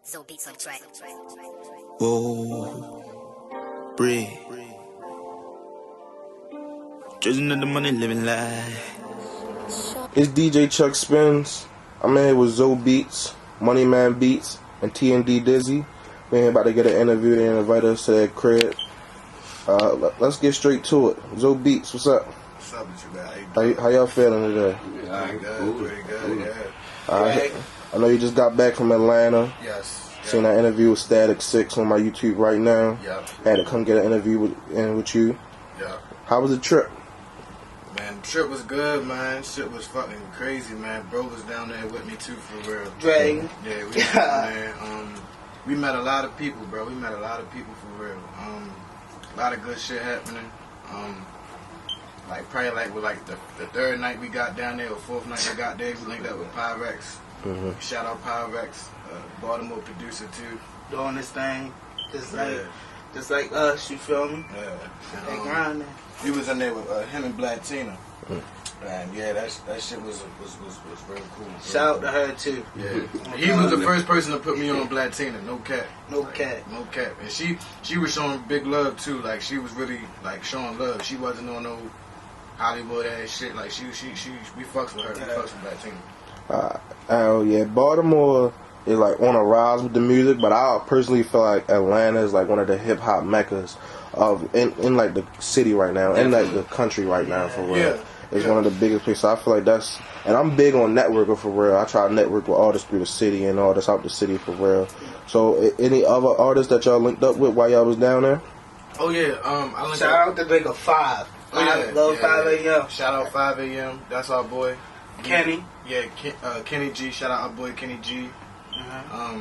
ZoBeatz on track. Whoa, breathe. Chasing the money, living life. It's DJ Chuck Spins. I'm in here with ZoBeatz, Money Man Beats, and T&D Dizzy. We're about to get an interview. They invite us to their crib. Let's get straight to it. ZoBeatz, what's up? What's up with you, man? How y'all feeling today? Pretty good, yeah. I know you just got back from Atlanta. Yes. Seen that interview with Static 6 on my YouTube right now. Yep. Had to come get an interview with you. Yeah. How was the trip? Man, the trip was good, man. Shit was fucking crazy, man. Bro was down there with me too, for real. Dragon. Yeah, we was down there. We met a lot of people, bro. We met a lot of people for real. A lot of good shit happening. With the third night we got down there, or fourth night we got there, we linked up with Pyrex. Mm-hmm. Shout out Pyrex, Baltimore producer too. Doing this thing, just like us, you feel me? Yeah. They grinding. We was in there with him and Black Tina. And yeah, that shit was real cool. Shout out to her too. Yeah. He was the first person to put me on Black Tina, no cap. No cap. No cap. And she was showing big love too. Like, she was really like showing love. She wasn't on no Hollywood ass shit. Like, we fucks with her. We fucks with Black Tina. Oh yeah, Baltimore is like on a rise with the music, but I personally feel like Atlanta is like one of the hip hop meccas in like the city right now, in like the country right now, for real. Yeah. It's one of the biggest places. I feel like and I'm big on networking for real. I try to network with artists through the city and artists out the city for real. So, any other artists that y'all linked up with while y'all was down there? Oh yeah, I linked Shout out to nigga 5. Love 5 a.m. Shout out 5 a.m. That's our boy. Kenny. Yeah, Kenny G. Shout out our boy Kenny G. I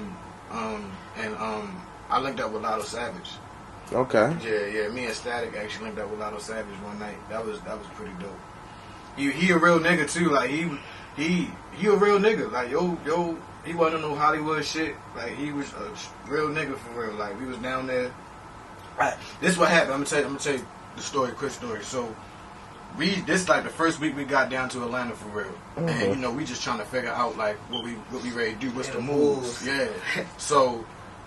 linked up with Lotto Savage. Okay. Yeah. Me and Static actually linked up with Lotto Savage one night. That was pretty dope. He a real nigga too. Like, he a real nigga. Like, he wasn't no Hollywood shit. Like, he was a real nigga for real. Like, we was down there. This is what happened. I'm gonna tell you the story, quick story. So, this is like the first week we got down to Atlanta for real. Mm-hmm. And we just trying to figure out like what we ready to do. What's the moves? Yeah. So,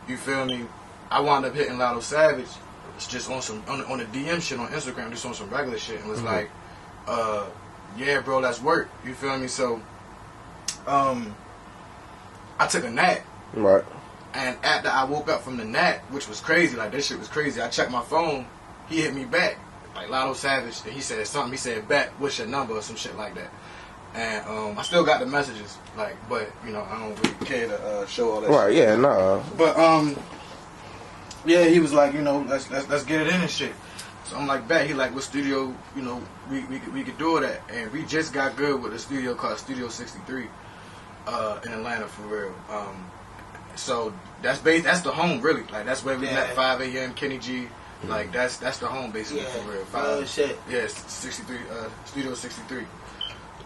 you feel me? I wound up hitting Lotto Savage. It's just on the DM shit on Instagram, just on some regular shit, and was like, yeah, bro, let's work. You feel me? So, I took a nap. Right. And after I woke up from the nap, which was crazy, like, that shit was crazy, I checked my phone. He hit me back, like Lotto Savage. And he said something. He said, "Bet, what's your number?" or some shit like that. And I still got the messages, like, but I don't really care to show all that. Right. shit. Yeah. Nah. But yeah, he was like, let's get it in and shit. So I'm like, bet. He like, what studio? We could do that. And we just got good with a studio called Studio 63 in Atlanta for real. So that's the home really. Like, that's where we met 5 a.m. Kenny G. Like, that's the home basically for real. Shit. Yeah, 63 Studio 63.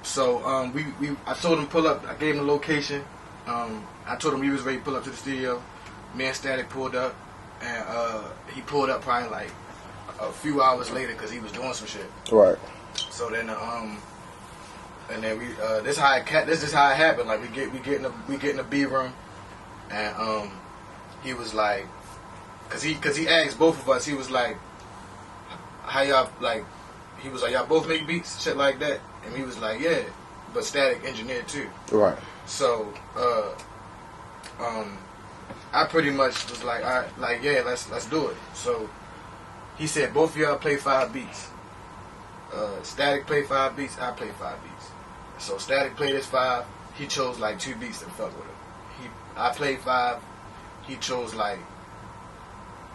So I told him pull up. I gave him the location. I told him we was ready to pull up to the studio. Me and Static pulled up, and he pulled up probably like a few hours later because he was doing some shit. Right. So then we this is how it happened. Like, we get in the B room, and he was like, cause he asked both of us. He was like, how y'all, like, he was like, y'all both make beats, shit like that. And he was like, yeah, but Static engineered too. Right. So I pretty much was like, all right, like, yeah, let's do it. So he said both of y'all play 5 beats. Static play 5 beats, I play 5 beats. So Static played his 5. He chose like 2 beats that fuck with him. I played 5. He chose like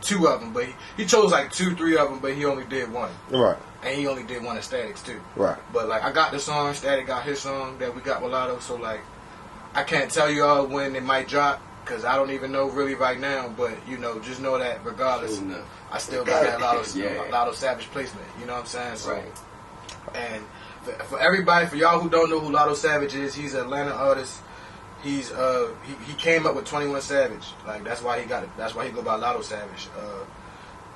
2 of them, but he chose like 2, 3 of them, but he only did 1. Right. And he only did 1 of Static's too. Right. But like, I got the song, Static got his song that we got with Lotto, so like, I can't tell y'all when it might drop, because I don't even know really right now, but just know that regardless, I still got that Lotto Savage placement, you know what I'm saying? So, right. And for everybody, for y'all who don't know who Lotto Savage is, he's an Atlanta artist. He's he came up with 21 Savage, like, that's why he got it. That's why he go by Lotto Savage.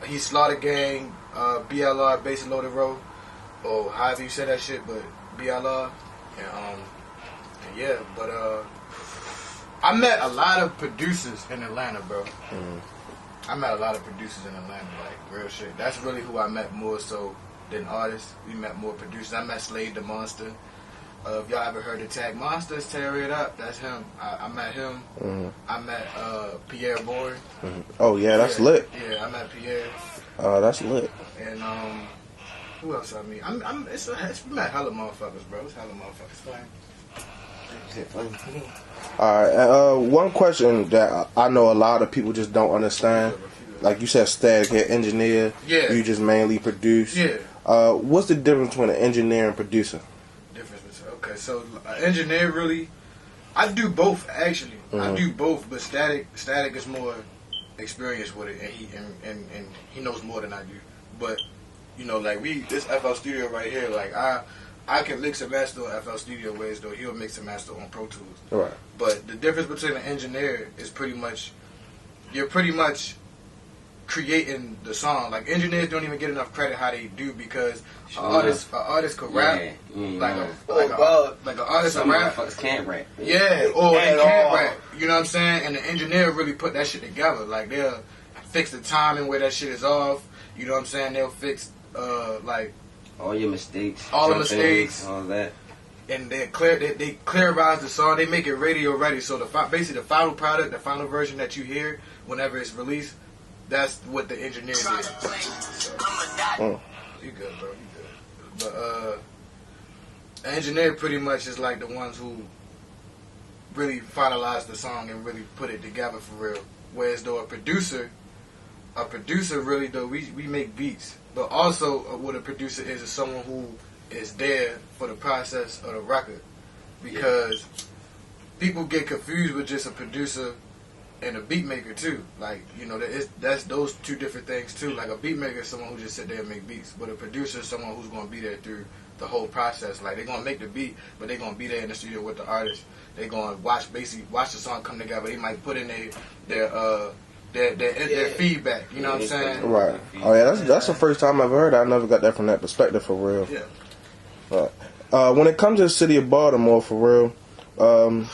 He's Slaughter Gang, BLR, Bass and Loaded Road, or however you say that shit, but BLR, and yeah, but I met a lot of producers in Atlanta, bro. I met a lot of producers in Atlanta, like real shit. That's really who I met more so than artists. We met more producers. I met Slade the Monster. If y'all ever heard the tag Monsters, Tear It Up, that's him. I met him. I met Pierre Bourne. Oh yeah, that's lit. Yeah, I met Pierre. That's lit. And who else I meet? We met hella motherfuckers, bro. It's hella motherfuckers. Alright, one question that I know a lot of people just don't understand. Like you said, static head engineer. Yeah. You just mainly produce. Yeah. What's the difference between an engineer and producer? Okay, so engineer really, I do both actually. I do both, but static is more experienced with it, and he knows more than I do. But you know, like this FL Studio right here, like I can mix and master on FL Studio ways, though he'll mix and master on Pro Tools. Right. But the difference between an engineer is you're pretty much creating the song. Like engineers don't even get enough credit how they do because an artist could rap like an artist Some rap. motherfuckers can't rap. Yeah, or they can't rap. You know what I'm saying? And the engineer really put that shit together. Like they'll fix the timing where that shit is off. You know what I'm saying? They'll fix like all your mistakes, all the mistakes, all that. And they clearize the song. They make it radio ready. So basically the final product, the final version that you hear whenever it's released, that's what the engineer did. So, you good, bro? You good? But the engineer pretty much is like the ones who really finalize the song and really put it together for real. Whereas though a producer really though we make beats, but also what a producer is someone who is there for the process of the record, because people get confused with just a producer and a beat maker too. Like, you know, that's those two different things too. Like a beat maker is someone who just sit there and make beats, but a producer is someone who's going to be there through the whole process. Like they're going to make the beat, but they're going to be there in the studio with the artist. They're going to watch the song come together. They might put in their feedback. You know what I'm saying? Right. Oh yeah, that's the first time I've heard. I never got that from that perspective for real. Yeah. Right. When it comes to the city of Baltimore, for real,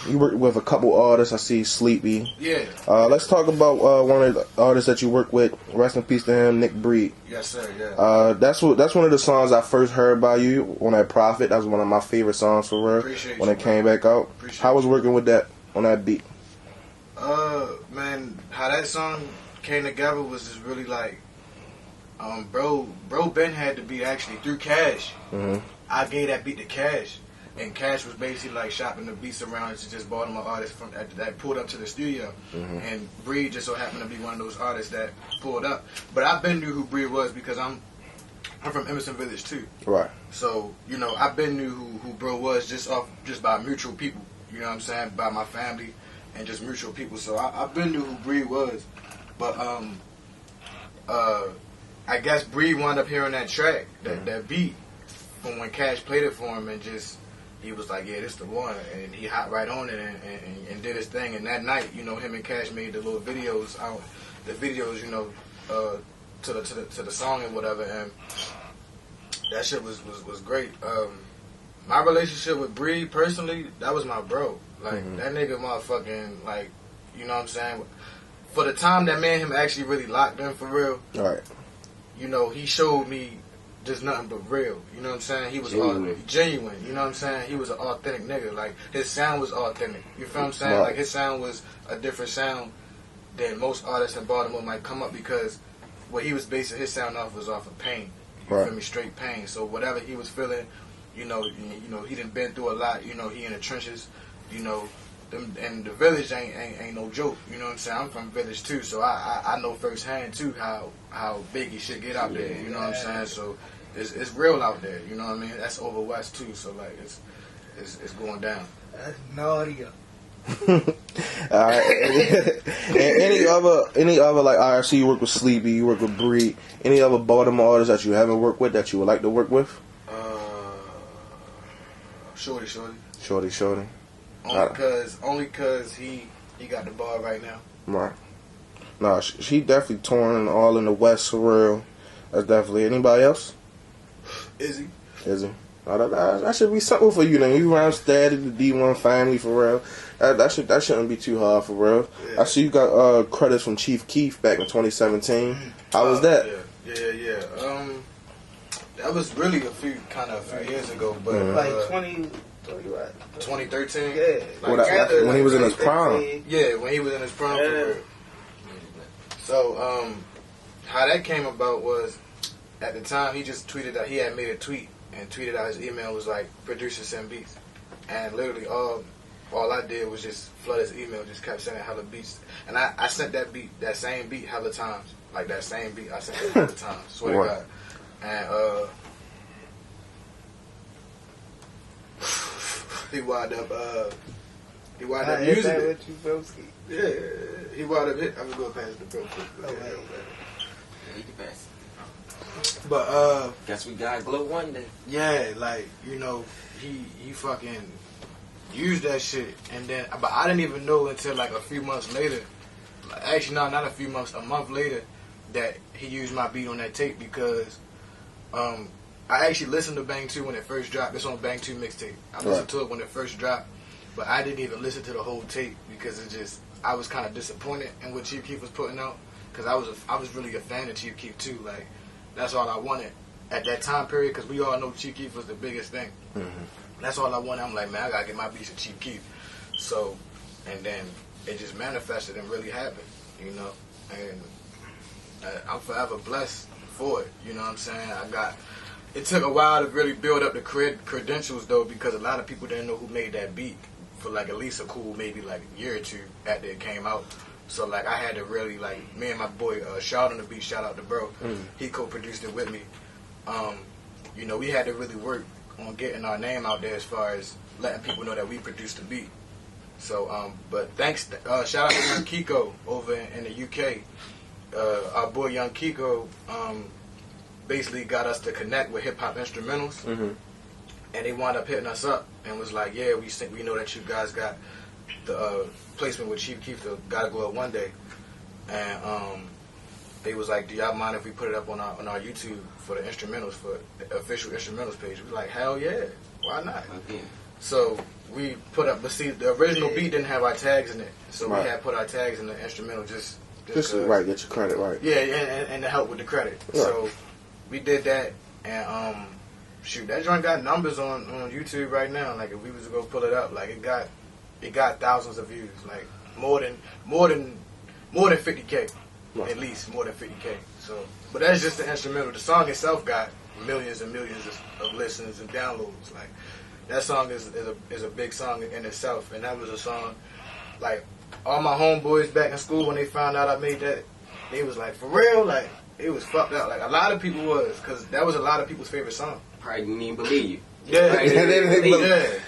you work with a couple artists. I see Sleepy. Yeah. Let's talk about one of the artists that you work with. Rest in peace to him, Nick Breed. Yes, sir. Yeah. That's one of the songs I first heard by you on that Prophet. That was one of my favorite songs for real. Appreciate when you, it came back out. How was working with that on that beat? Man, how that song came together was just really like, bro Ben had to be actually through Cash. I gave that beat to Cash, and Cash was basically like shopping the beats around to just Baltimore artists that pulled up to the studio, and Breed just so happened to be one of those artists that pulled up. But I've been knew who Breed was because I'm from Emerson Village too. Right. So you know I've been knew who bro was just by mutual people. You know what I'm saying? By my family and just mutual people. So I've been knew who Breed was, but I guess Breed wound up hearing that track, that beat, from when Cash played it for him, and just he was like, yeah, this the one, and he hopped right on it and did his thing. And that night, you know, him and Cash made the little videos out, you know, to the song and whatever, and that shit was great. My relationship with Breed personally, that was my bro. Like that nigga, motherfucking, like, you know what I'm saying. For the time that me and him actually really locked in for real, right? You know, he showed me just nothing but real. You know what I'm saying? He was genuine. You know what I'm saying? He was an authentic nigga. Like his sound was authentic. You feel what I'm saying? Right. Like his sound was a different sound than most artists in Baltimore might come up, because what he was basing his sound off was off of pain. You feel me? Straight pain. So whatever he was feeling, you know, he done been through a lot. You know, he in the trenches. You know, and the village ain't no joke. You know what I'm saying? I'm from village too, so I know firsthand too how big he shit get out there. You know what I'm saying? So it's real out there. You know what I mean? That's over west too. So like it's going down. That's naughty. Alright. And any other like I see you work with Sleepy, you work with Breed. Any other Baltimore artists that you haven't worked with that you would like to work with? Shorty. Only cause he got the ball right now. Right. No, she definitely touring all in the West for real. That's definitely. Anybody else? Izzy. That should be something for you. Then you around steady, the D1 family for real. That shouldn't be too hard for real. Yeah. I see you got credits from Chief Keef back in 2017. How was that? Yeah. That was really a few years ago, but Like 2013. Yeah. Like, when he was in his prime. Yeah, when he was in his prime. Yeah. For real. So how that came about was, at the time he just tweeted that he had made a tweet and tweeted out his email was like, producer send beats, and literally all I did was just flood his email, just kept sending hella beats, and I sent that same beat hella times, like that same beat I sent it hella times, swear to God, and he wound up using it. Yeah, he wound up hit. I'm gonna go past the bro quick. You can pass. But Guess we got glow one day. yeah, like, you know, he fucking used that shit, and then, but I didn't even know until like a few months later. Actually, no, not a few months, a month later, that he used my beat on that tape because I actually listened to Bang 2 when it first dropped. It's on Bang 2 mixtape. I listened to it when it first dropped, but I didn't even listen to the whole tape because I was kind of disappointed in what Chief Keef was putting out because I was really a fan of Chief Keef too. Like, that's all I wanted at that time period because we all know Chief Keef was the biggest thing. Mm-hmm. That's all I wanted. I'm like, man, I gotta get my beats to Chief Keef. So, and then it just manifested and really happened, you know. And I'm forever blessed for it. You know what I'm saying? It took a while to really build up the credentials though, because a lot of people didn't know who made that beat for like at least a cool maybe like a year or two after it came out. So like I had to really, like, me and my boy Shout on the beat, shout out to bro. He co-produced it with me. You know, we had to really work on getting our name out there as far as letting people know that we produced the beat. So, but thanks, shout out to Young Kiko over in the UK. Our boy Young Kiko basically got us to connect with hip hop instrumentals, and they wound up hitting us up and was like, "Yeah, we know that you guys got the placement with Chief Keef, the Gotta Glow Up One Day," and they was like, "Do y'all mind if we put it up on our YouTube for the instrumentals, for the official instrumentals page?" We was like, "Hell yeah, why not?" Okay. So we put up, but see, the original beat didn't have our tags in it, so we had put our tags in the instrumental just right, get your credit right. Yeah, and to help with the credit. Right. So we did that, and shoot, that joint got numbers on YouTube right now. Like if we was to go pull it up, like it got thousands of views, like more than 50K, Right. at least more than 50K. So, but that's just the instrumental. The song itself got millions and millions of listens and downloads. Like that song is a big song in itself, and that was a song like all my homeboys back in school when they found out I made that, they was like, for real, like it was fucked up. Like a lot of people was, because that was a lot of people's favorite song. Probably didn't even believe you. Yeah, Probably didn't even believe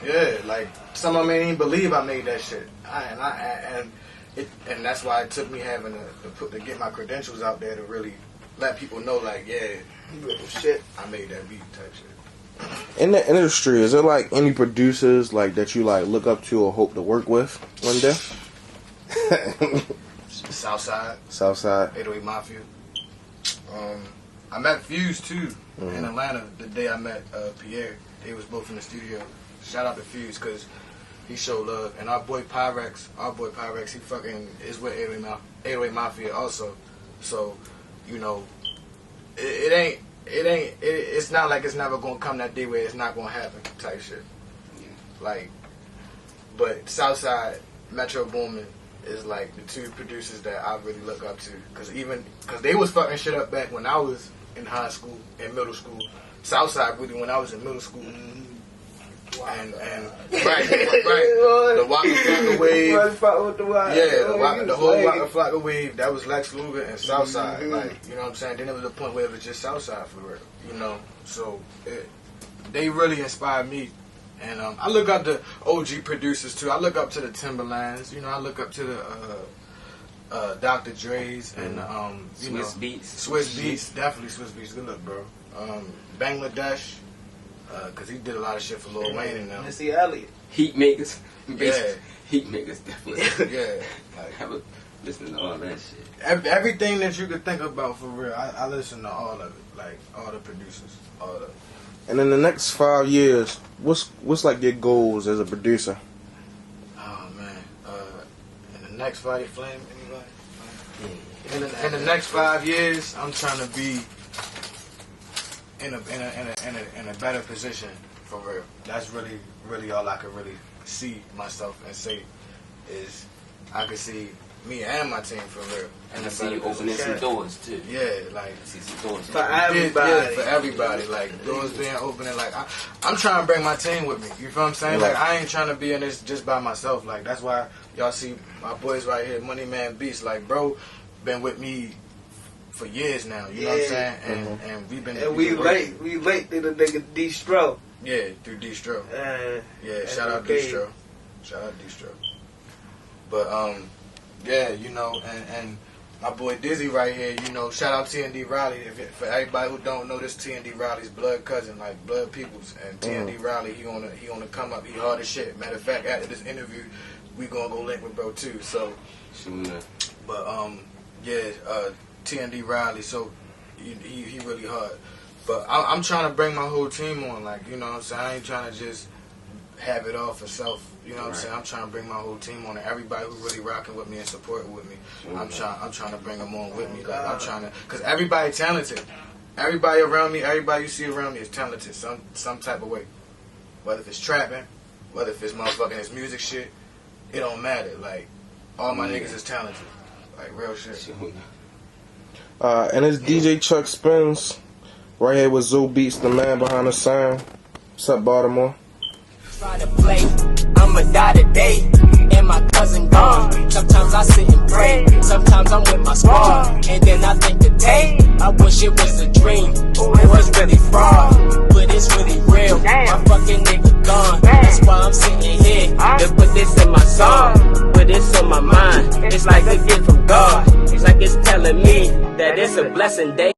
you. yeah. Like some of them didn't even believe I made that shit. And that's why it took me having to get my credentials out there to really let people know, like, yeah, shit, I made that beat type shit. In the industry, is there like any producers like that you like look up to or hope to work with one day? Southside, 808 Mafia. I met Fuse too in Atlanta the day I met Pierre. They was both in the studio. Shout out to Fuse because he showed love. And our boy Pyrex, he fucking is with 808 Mafia also. So, you know, it's not like it's never gonna come that day where it's not gonna happen type shit. Like, but Southside, Metro Boomin is like the two producers that I really look up to, cause they was fucking shit up back when I was in high school and middle school. Southside really when I was in middle school. And right, the Waka Flocka Wave, the whole Waka Flocka Wave, that was Lex Luger and Southside, like, you know what I'm saying? Then there was a point where it was just Southside for real, you know, so they really inspired me, and I look up to OG producers too. I look up to the Timberlands, you know, I look up to the Dr. Dre's and Swiss Beats, definitely Swiss Beats, good look, bro. Bangladesh. Because he did a lot of shit for Lil Wayne and them. Missy Elliott. Heat makers. Yeah. Heat makers definitely. Yeah. Like, listen to all that shit. Everything that you could think about for real, I listen to all of it. Like, all the producers. All the And in the next 5 years, what's like your goals as a producer? Oh man, in the next 5 years, Flame, anybody? In the next 5 years, I'm trying to be in a better position for real. That's really all I could really see myself and say is I could see me and my team for real. And I see you opening some doors too. Yeah, like I see some doors For everybody. Yeah, for everybody. Like doors being opening. Like I'm trying to bring my team with me. You feel what I'm saying? Like I ain't trying to be in this just by myself. Like that's why y'all see my boys right here, Money Man Beats. Like bro, been with me for years now. You know what I'm saying? And we've been. And we late to the nigga D-Stro. Yeah, through D-Stro. Yeah, shout out okay. D-Stro. Shout out D-Stro. But yeah, you know, and my boy Dizzy right here, you know, shout out TND Riley. For everybody who don't know, this TND Riley's blood cousin, like blood peoples, and TND Riley, he gonna come up. He hard as shit. Matter of fact, after this interview, we gonna go link with bro too. So, but yeah, TND Riley. So he really hard. But I'm trying to bring my whole team on, like, you know what I'm saying? I ain't trying to just have it all for self, you know what I'm saying? I'm trying to bring my whole team on, and everybody who really rocking with me and supporting with me, I'm trying to bring them on with me. Like, I'm trying to, because everybody talented. Everybody around me, everybody you see around me is talented some type of way. Whether if it's trapping, whether if it's motherfucking this music shit, it don't matter. Like, all my niggas is talented. Like, real shit. And it's DJ Chuck Spins. Right here with ZoBeatz, the man behind the sign. What's up, Baltimore? Try to play, I'ma die today, and my cousin gone. Sometimes I sit and pray, sometimes I'm with my squad, and then I think today, I wish it was a dream, it was really fraud, but it's really real. My fucking nigga gone, that's why I'm sitting here to put this in my song, put this on my mind. It's like a gift from God, it's like it's telling me that it's a blessing day.